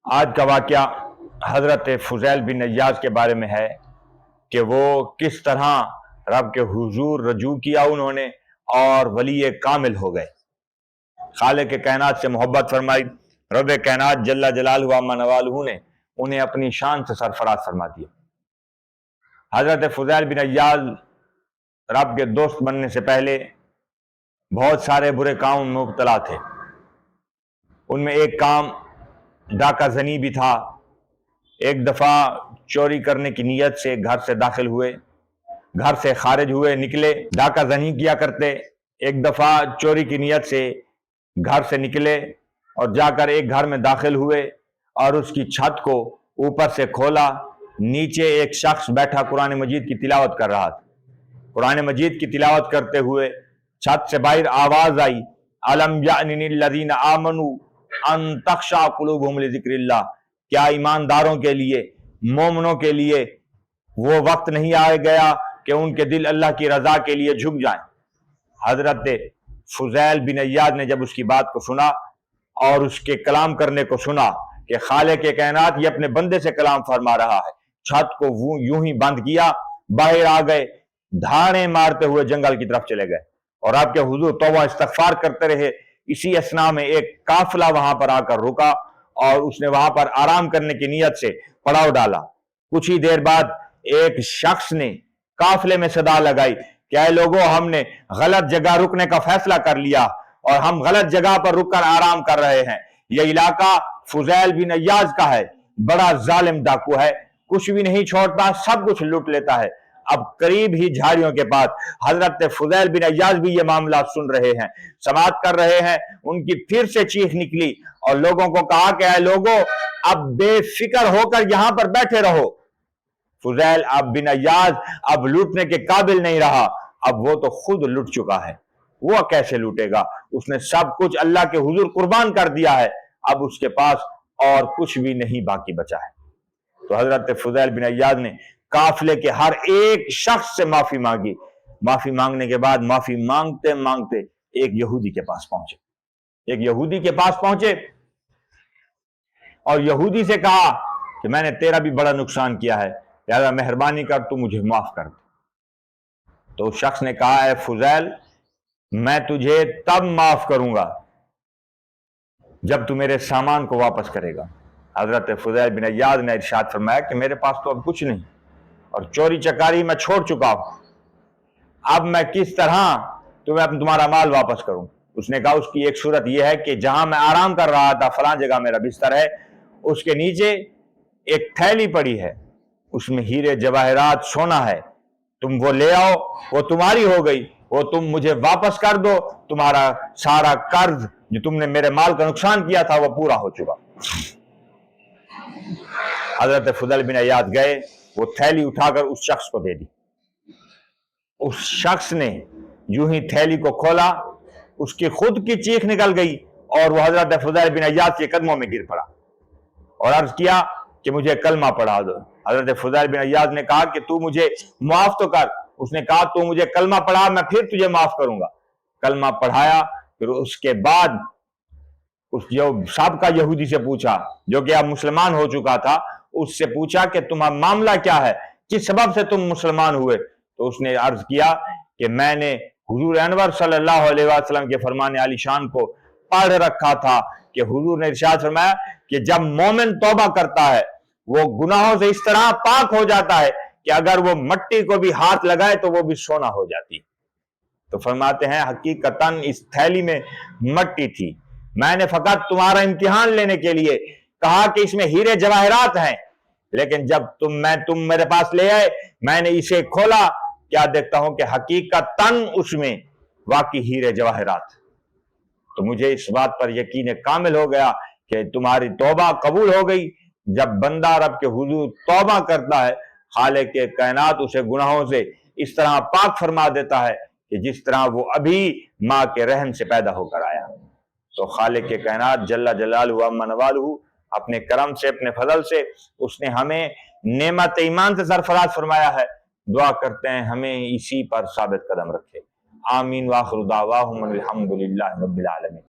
آج کا واقعہ حضرت فضیل بن عیاض کے بارے میں ہے کہ وہ کس طرح رب کے حضور رجوع کیا انہوں نے اور ولی کامل ہو گئے، خالق کائنات سے محبت فرمائی، رب کائنات جل جلالہ و عم نوالہ نے انہیں اپنی شان سے سرفراز فرما دیا۔ حضرت فضیل بن عیاض رب کے دوست بننے سے پہلے بہت سارے برے کاموں میں مبتلا تھے۔ ان میں ایک کام ڈاکہ زنی بھی تھا۔ ایک دفعہ چوری کرنے کی نیت سے گھر سے داخل ہوئے، گھر سے خارج ہوئے، نکلے، ڈاکہ زنی کیا کرتے۔ ایک دفعہ چوری کی نیت سے گھر سے نکلے اور جا کر ایک گھر میں داخل ہوئے اور اس کی چھت کو اوپر سے کھولا، نیچے ایک شخص بیٹھا قرآن مجید کی تلاوت کر رہا تھا۔ قرآن مجید کی تلاوت کرتے ہوئے چھت سے باہر آواز آئی، الم یأن للذین آمنوا ان تخشع قلوبہم لذکر اللہ، کیا ایمانداروں کے لیے، مومنوں کے لیے وہ وقت نہیں آ گیا کہ ان کے دل اللہ کی رضا کے لیے جھک جائیں۔ حضرت فضیل بن عیاض نے جب اس کی بات کو سنا اور اس کے کلام کرنے کو سنا کہ خالق کائنات یہ اپنے بندے سے کلام فرما رہا ہے، چھت کو وہ یوں ہی بند کیا، باہر آ گئے، دھاڑیں مارتے ہوئے جنگل کی طرف چلے گئے اور آپ کے حضور توبہ استغفار کرتے رہے۔ اسی اثناء میں ایک قافلہ وہاں پر آ کر رکا اور اس نے وہاں پر آرام کرنے کی نیت سے پڑاؤ ڈالا۔ کچھ ہی دیر بعد ایک شخص نے قافلے میں صدا لگائی کہ اے لوگوں، ہم نے غلط جگہ رکنے کا فیصلہ کر لیا اور ہم غلط جگہ پر رک کر آرام کر رہے ہیں۔ یہ علاقہ فضیل بن عیاض کا ہے، بڑا ظالم ڈاکو ہے، کچھ بھی نہیں چھوڑتا، سب کچھ لوٹ لیتا ہے۔ اب قریب ہی جھاڑیوں کے پاس حضرت فضیل بن عیاض بھی یہ معاملات سن رہے ہیں، سماعت کر رہے ہیں۔ ان کی پھر سے چیخ نکلی اور لوگوں کو کہا کہ اے لوگوں، اب بے فکر ہو کر یہاں پر بیٹھے رہو۔ فضیل بن عیاض اب لوٹنے کے قابل نہیں رہا، اب وہ تو خود لٹ چکا ہے، وہ کیسے لوٹے گا؟ اس نے سب کچھ اللہ کے حضور قربان کر دیا ہے، اب اس کے پاس اور کچھ بھی نہیں باقی بچا ہے۔ تو حضرت فضیل بن عیاض نے قافلے کے ہر ایک شخص سے معافی مانگی۔ معافی مانگنے کے بعد معافی مانگتے مانگتے ایک یہودی کے پاس پہنچے، ایک یہودی کے پاس پہنچے اور یہودی سے کہا کہ میں نے تیرا بھی بڑا نقصان کیا ہے، لہذا مہربانی کر تو مجھے معاف کر دے۔ تو اس شخص نے کہا، اے فضیل، میں تجھے تب معاف کروں گا جب تو میرے سامان کو واپس کرے گا۔ حضرت فضیل بن عیاض نے ارشاد فرمایا کہ میرے پاس تو اب کچھ نہیں اور چوری چکاری میں چھوڑ چکا ہوں، اب میں کس طرح تمہارا مال واپس کروں؟ اس نے کہا اس کی ایک صورت یہ ہے کہ جہاں میں آرام کر رہا تھا فلاں جگہ میرا بستر ہے، اس کے نیچے ایک تھیلی پڑی ہے، اس میں ہیرے جواہرات سونا ہے، تم وہ لے آؤ، وہ تمہاری ہو گئی، وہ تم مجھے واپس کر دو، تمہارا سارا قرض جو تم نے میرے مال کا نقصان کیا تھا وہ پورا ہو چکا۔ حضرت فضیل بن عیاض گئے، وہ تھیلی اٹھا کر اس شخص کو دے دی۔ اس شخص نے یوں ہی تھیلی کو کھولا، اس کی خود کی چیخ نکل گئی اور وہ حضرت فضیل بن عیاض کے قدموں میں گر پڑا اور عرض کیا کہ مجھے کلمہ پڑھا دو۔ حضرت فضیل بن عیاض نے کہا کہ تو مجھے معاف تو کر۔ اس نے کہا تو مجھے کلمہ پڑھا، میں پھر تجھے معاف کروں گا۔ کلمہ پڑھایا، پھر اس کے بعد اس جو سابقہ یہودی سے پوچھا جو کہ اب مسلمان ہو چکا تھا، اس سے پوچھا کہ تمہارا معاملہ کیا ہے، کس سبب سے تم مسلمان ہوئے؟ تو اس نے عرض کیا کہ میں نے حضور انور صلی اللہ علیہ وسلم کے فرمان عالی شان کو پڑھ رکھا تھا کہ حضور نے ارشاد فرمایا کہ جب مومن توبہ کرتا ہے وہ گناہوں سے اس طرح پاک ہو جاتا ہے کہ اگر وہ مٹی کو بھی ہاتھ لگائے تو وہ بھی سونا ہو جاتی۔ تو فرماتے ہیں حقیقتاً اس تھیلی میں مٹی تھی، میں نے فقط تمہارا امتحان لینے کے لیے کہا کہ اس میں ہیرے جواہرات ہیں، لیکن جب تم میرے پاس لے آئے، میں نے اسے کھولا، کیا دیکھتا ہوں کہ حقیقتاً اس میں واقعی ہیرے جواہرات۔ تو مجھے اس بات پر یقین کامل ہو گیا کہ تمہاری توبہ قبول ہو گئی۔ جب بندہ رب کے حضور توبہ کرتا ہے، خالق کائنات اسے گناہوں سے اس طرح پاک فرما دیتا ہے کہ جس طرح وہ ابھی ماں کے رحم سے پیدا ہو کر آیا۔ تو خالق کائنات جل جلالہ و عم نوالہ اپنے کرم سے، اپنے فضل سے اس نے ہمیں نعمت ایمان سے سرفراز فرمایا ہے۔ دعا کرتے ہیں ہمیں اسی پر ثابت قدم رکھے۔ آمین۔ وآخر دعواہم الحمد للہ رب العالمین۔